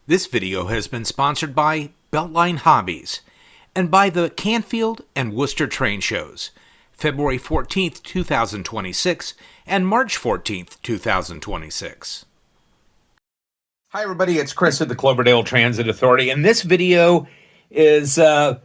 This video has been sponsored by Beltline Hobbies and by the Canfield and Wooster train shows, February 14th, 2026 and March 14th, 2026. Hi everybody, it's Chris at the Cloverdale Transit Authority, and this video is to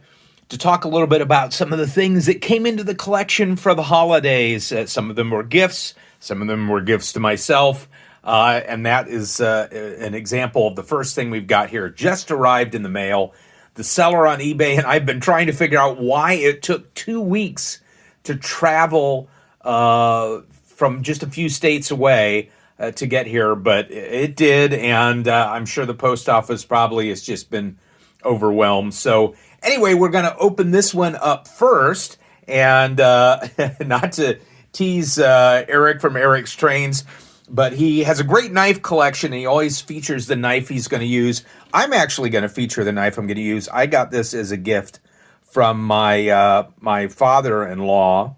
talk a little bit about some of the things that came into the collection for the holidays. Some of them were gifts, some of them were gifts to myself. And that is an example of the first thing we've got here. Just arrived in the mail. The seller on eBay, and I've been trying to figure out why it took 2 weeks to travel from just a few states away to get here, but it did, and I'm sure the post office probably has just been overwhelmed. So anyway, we're going to open this one up first, and not to tease Eric from Eric's Trains, but he has a great knife collection, and he always features the knife he's going to use. I'm actually going to feature the knife I'm going to use. I got this as a gift from my my father-in-law,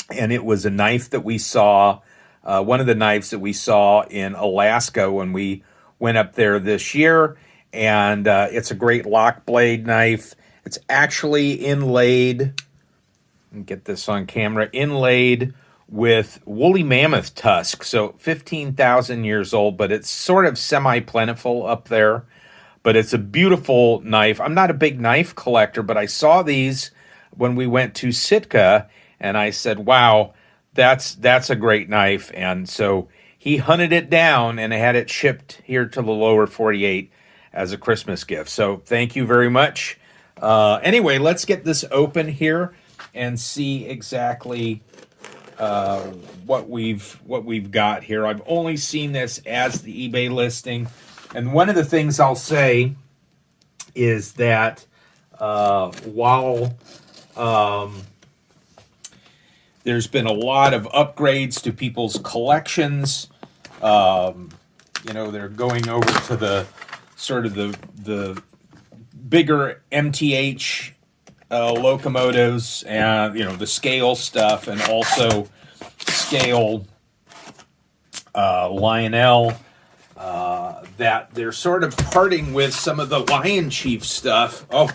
and it was a knife that we saw, one of the knives that we saw in Alaska when we went up there this year, and it's a great lock blade knife. It's actually inlaid, and get this on camera, inlaid with woolly mammoth tusk, so 15,000 years old, but it's sort of semi-plentiful up there. But it's a beautiful knife. I'm not a big knife collector, but I saw these when we went to Sitka, and I said, wow, that's a great knife. And so he hunted it down and had it shipped here to the lower 48 as a Christmas gift. So thank you very much. Anyway, let's get this open here and see exactly what we've got here. I've only seen this as the eBay listing, and one of the things I'll say is that while there's been a lot of upgrades to people's collections, they're going over to the sort of the bigger MTH locomotives, and the scale stuff, and also scale Lionel, that they're sort of parting with some of the Lion Chief stuff. Oh,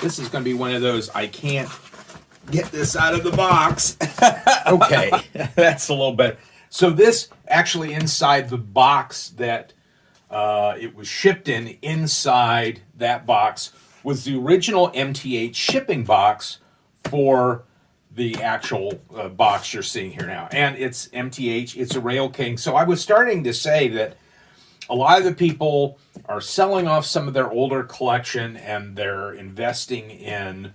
this is going to be one of those, I can't get this out of the box. Okay, that's a little bit. So this actually, inside the box that it was shipped in, inside that box was the original MTH shipping box for the actual box you're seeing here now. And it's MTH, it's a Rail King. So I was starting to say that a lot of the people are selling off some of their older collection, and they're investing in,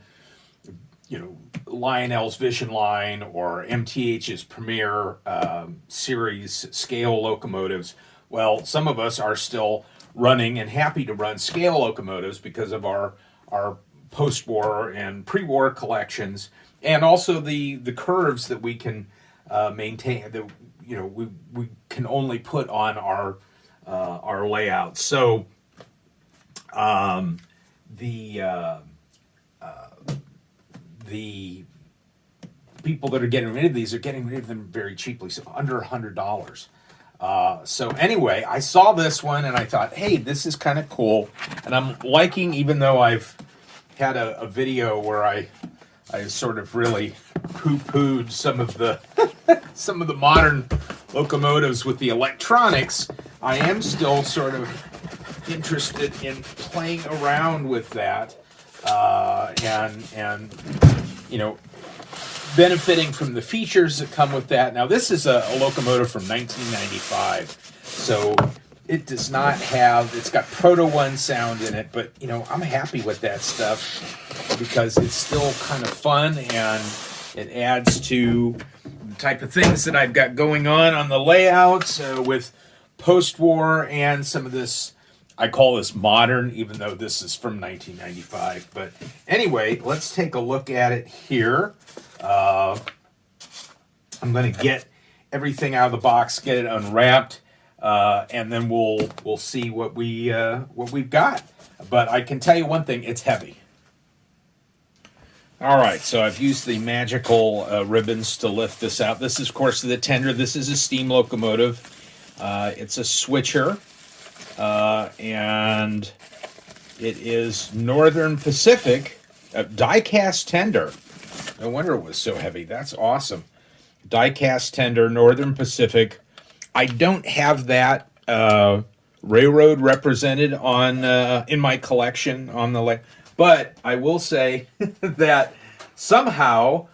Lionel's Vision line or MTH's Premier series scale locomotives. Well, some of us are still running and happy to run scale locomotives because of our post-war and pre-war collections, and also the curves that we can maintain, that we can only put on our layout. So the people that are getting rid of these are getting rid of them very cheaply, so under $100. So anyway, I saw this one and I thought, hey, this is kind of cool. And I'm liking, even though I've had a video where I sort of really poo-pooed some of the some of the modern locomotives with the electronics, I am still sort of interested in playing around with that, and benefiting from the features that come with that. Now, this is a locomotive from 1995, so it does not have, it's got Proto 1 sound in it, but, I'm happy with that stuff because it's still kind of fun, and it adds to the type of things that I've got going on the layouts with post-war and some of this. I call this modern, even though this is from 1995. But anyway, let's take a look at it here. I'm going to get everything out of the box, get it unwrapped, and then we'll see what we've got. But I can tell you one thing: it's heavy. All right, so I've used the magical ribbons to lift this out. This is, of course, the tender. This is a steam locomotive. It's a switcher. and it is Northern Pacific die-cast tender. No wonder it was so heavy. That's awesome. Die-cast tender, Northern Pacific. I don't have that railroad represented on in my collection on the but I will say that somehow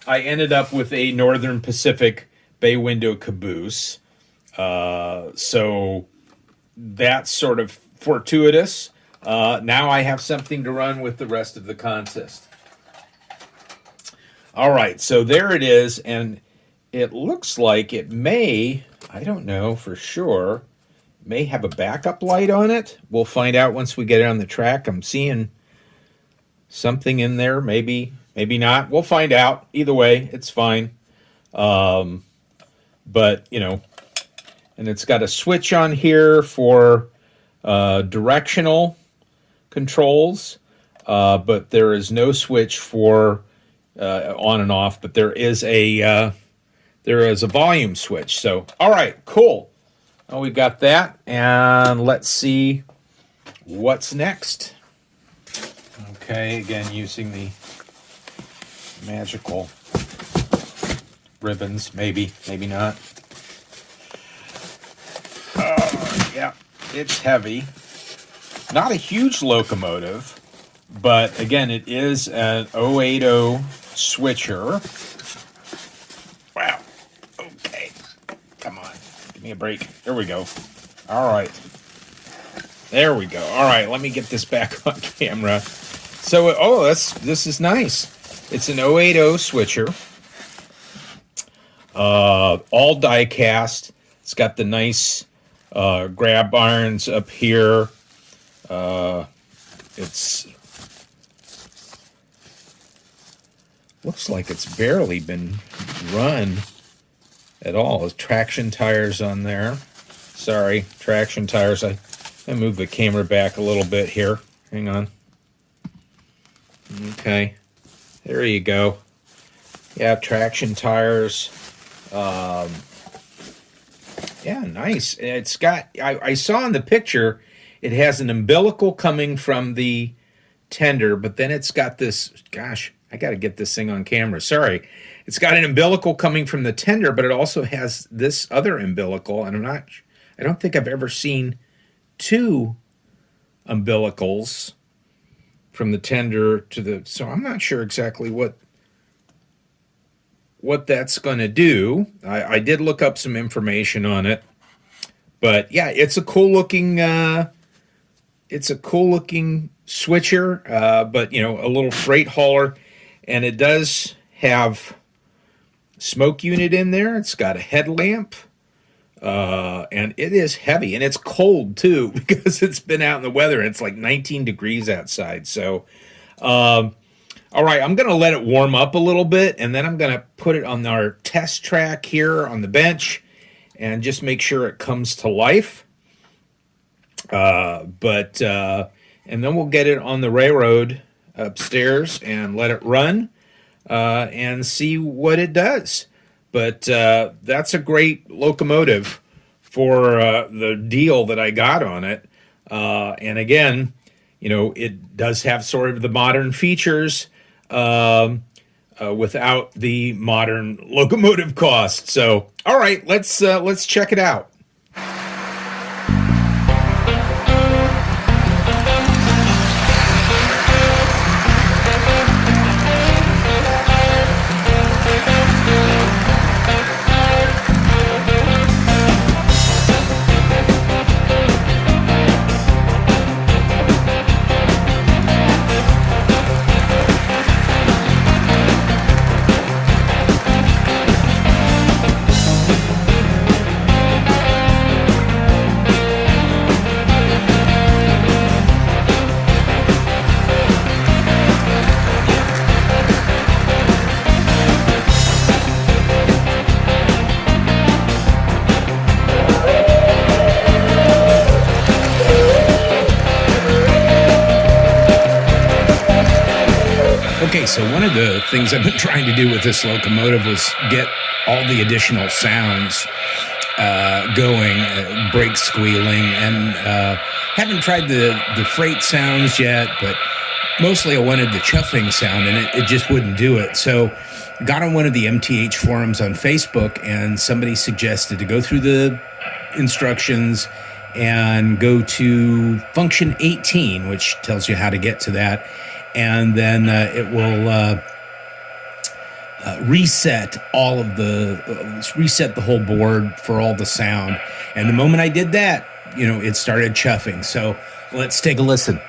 I ended up with a Northern Pacific bay window caboose. So that's sort of fortuitous. Now I have something to run with the rest of the contest. All right, so there it is, and it looks like it may, I don't know for sure, may have a backup light on it. We'll find out once we get it on the track. I'm seeing something in there, maybe not. We'll find out. Either way, it's fine. But, you know, and it's got a switch on here for directional controls, but there is no switch for on and off, but there is a volume switch. So, all right, cool. Well, we've got that, and let's see what's next. Okay, again, using the magical ribbons, maybe not. Yeah, it's heavy. Not a huge locomotive, but again, it is an 080 switcher. Wow. Okay. Come on. Give me a break. There we go. All right. There we go. All right, let me get this back on camera. So, this is nice. It's an 080 switcher. All die cast. It's got the nice grab irons up here. It's looks like it's barely been run at all. There's traction tires on there. Sorry, traction tires. I move the camera back a little bit here. Hang on. Okay, there you go. Yeah, traction tires. Yeah, nice. It's got, I saw in the picture, it has an umbilical coming from the tender, but then it's got this, gosh, I got to get this thing on camera. Sorry. It's got an umbilical coming from the tender, but it also has this other umbilical, and I don't think I've ever seen two umbilicals from the tender to the, so I'm not sure exactly what that's going to do. I did look up some information on it, but yeah, it's a cool looking switcher, but you know, a little freight hauler, and it does have smoke unit in there. It's got a headlamp, and it is heavy, and it's cold too because it's been out in the weather and it's like 19 degrees outside. So, all right, I'm going to let it warm up a little bit, and then I'm going to put it on our test track here on the bench and just make sure it comes to life. And then we'll get it on the railroad upstairs and let it run and see what it does. But that's a great locomotive for the deal that I got on it. And again, you know, it does have sort of the modern features without the modern locomotive cost. So, all right, let's check it out. Okay, so one of the things I've been trying to do with this locomotive was get all the additional sounds going, brakes squealing, and haven't tried the freight sounds yet, but mostly I wanted the chuffing sound, and it just wouldn't do it. So got on one of the MTH forums on Facebook, and somebody suggested to go through the instructions and go to function 18, which tells you how to get to that, and then it will reset the whole board for all the sound. And the moment I did that, it started chuffing. So let's take a listen.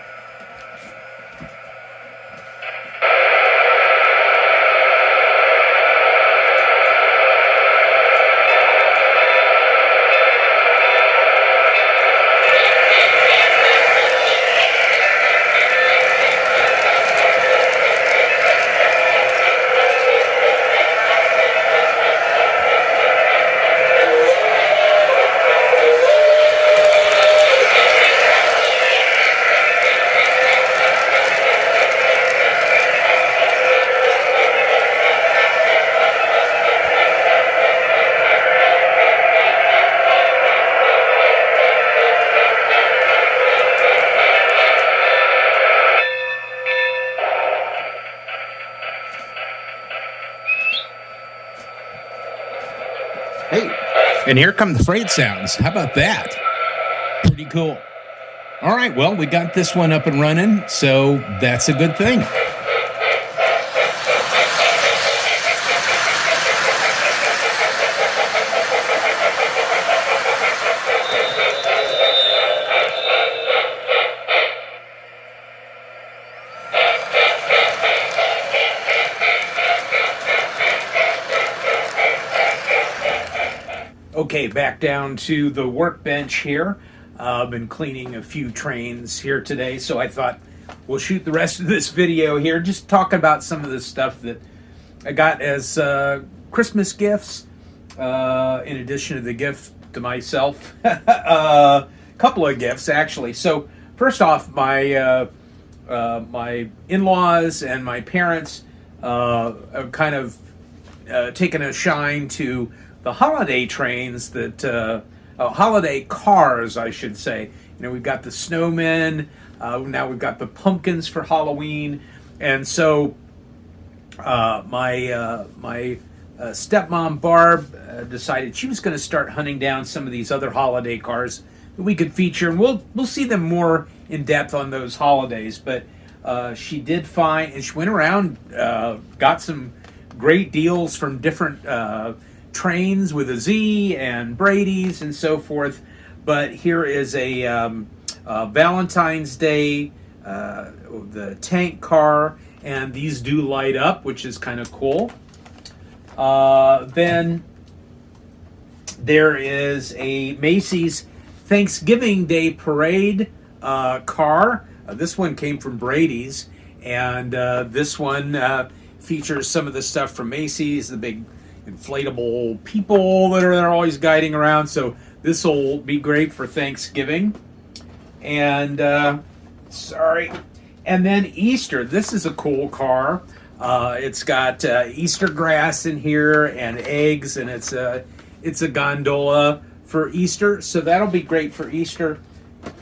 Hey, and here come the freight sounds. How about that? Pretty cool. All right, well, we got this one up and running, so that's a good thing. Okay, back down to the workbench here. I've been cleaning a few trains here today, so I thought we'll shoot the rest of this video here, just talking about some of the stuff that I got as Christmas gifts, in addition to the gift to myself. A couple of gifts, actually. So, first off, my in-laws and my parents have kind of taken a shine to the holiday trains that holiday cars, I should say. We've got the snowmen, now we've got the pumpkins for Halloween, and so my stepmom Barb decided she was going to start hunting down some of these other holiday cars that we could feature, and we'll see them more in depth on those holidays. But she did find, and she went around, got some great deals from different trains with a Z and Brady's and so forth. But here is a Valentine's Day, the tank car, and these do light up, which is kind of cool. Then there is a Macy's Thanksgiving Day Parade car. This one came from Brady's, and this one features some of the stuff from Macy's, the big inflatable people that are always guiding around. So this will be great for Thanksgiving. And and then Easter. This is a cool car. It's got Easter grass in here and eggs, and it's a gondola for Easter. So that'll be great for Easter.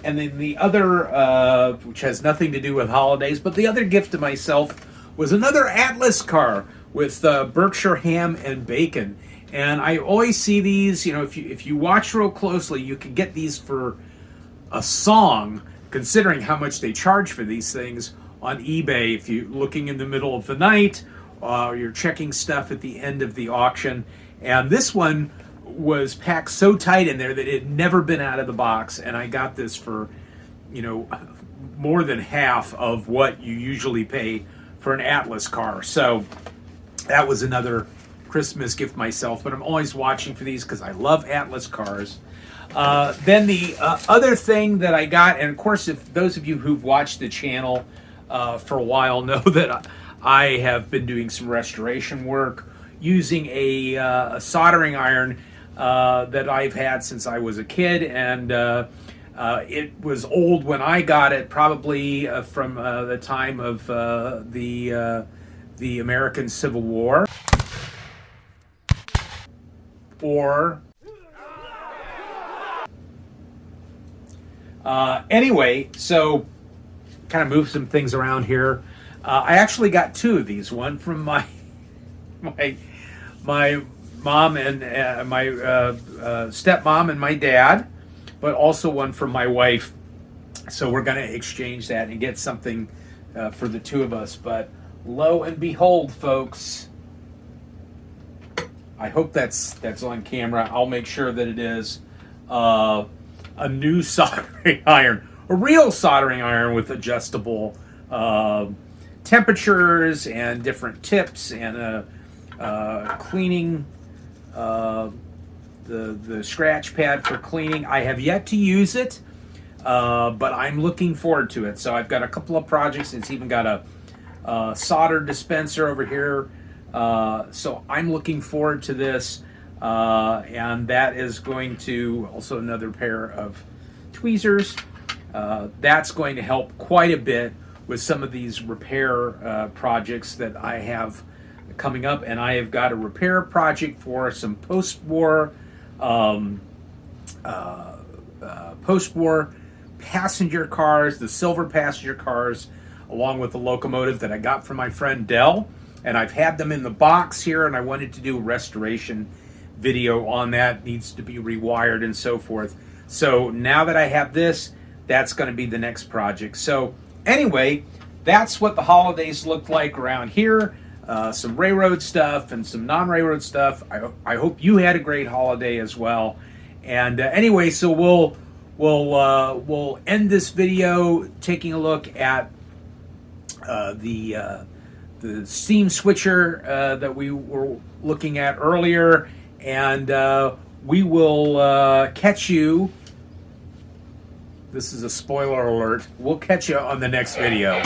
And then the other, which has nothing to do with holidays, but the other gift to myself was another Atlas car with Berkshire ham and bacon. And I always see these, if you watch real closely, you can get these for a song, considering how much they charge for these things on eBay. If you're looking in the middle of the night, you're checking stuff at the end of the auction. And this one was packed so tight in there that it had never been out of the box. And I got this for, more than half of what you usually pay for an Atlas car. So that was another Christmas gift myself, but I'm always watching for these because I love Atlas cars. Then the other thing that I got, and of course, if those of you who've watched the channel for a while know that I have been doing some restoration work using a soldering iron that I've had since I was a kid, and it was old when I got it, probably from the time of the American Civil War, or Anyway, so kind of move some things around here. I actually got two of these. One from my mom and my stepmom and my dad, but also one from my wife. So we're going to exchange that and get something for the two of us. But lo and behold, folks, I hope that's on camera. I'll make sure that it is. A new soldering iron, a real soldering iron with adjustable temperatures and different tips, and cleaning, the scratch pad for cleaning. I have yet to use it, but I'm looking forward to it. So I've got a couple of projects. It's even got a solder dispenser over here. So I'm looking forward to this. And that is going to, also another pair of tweezers. That's going to help quite a bit with some of these repair projects that I have coming up. And I have got a repair project for some post-war passenger cars, the silver passenger cars, along with the locomotive that I got from my friend Dell. And I've had them in the box here, and I wanted to do a restoration video on that. Needs to be rewired and so forth. So now that I have this, that's going to be the next project. So anyway, that's what the holidays look like around here. Some railroad stuff and some non-railroad stuff. I hope you had a great holiday as well. And anyway, so we'll end this video taking a look at the steam switcher that we were looking at earlier, and we will catch you. This is a spoiler alert. We'll catch you on the next video.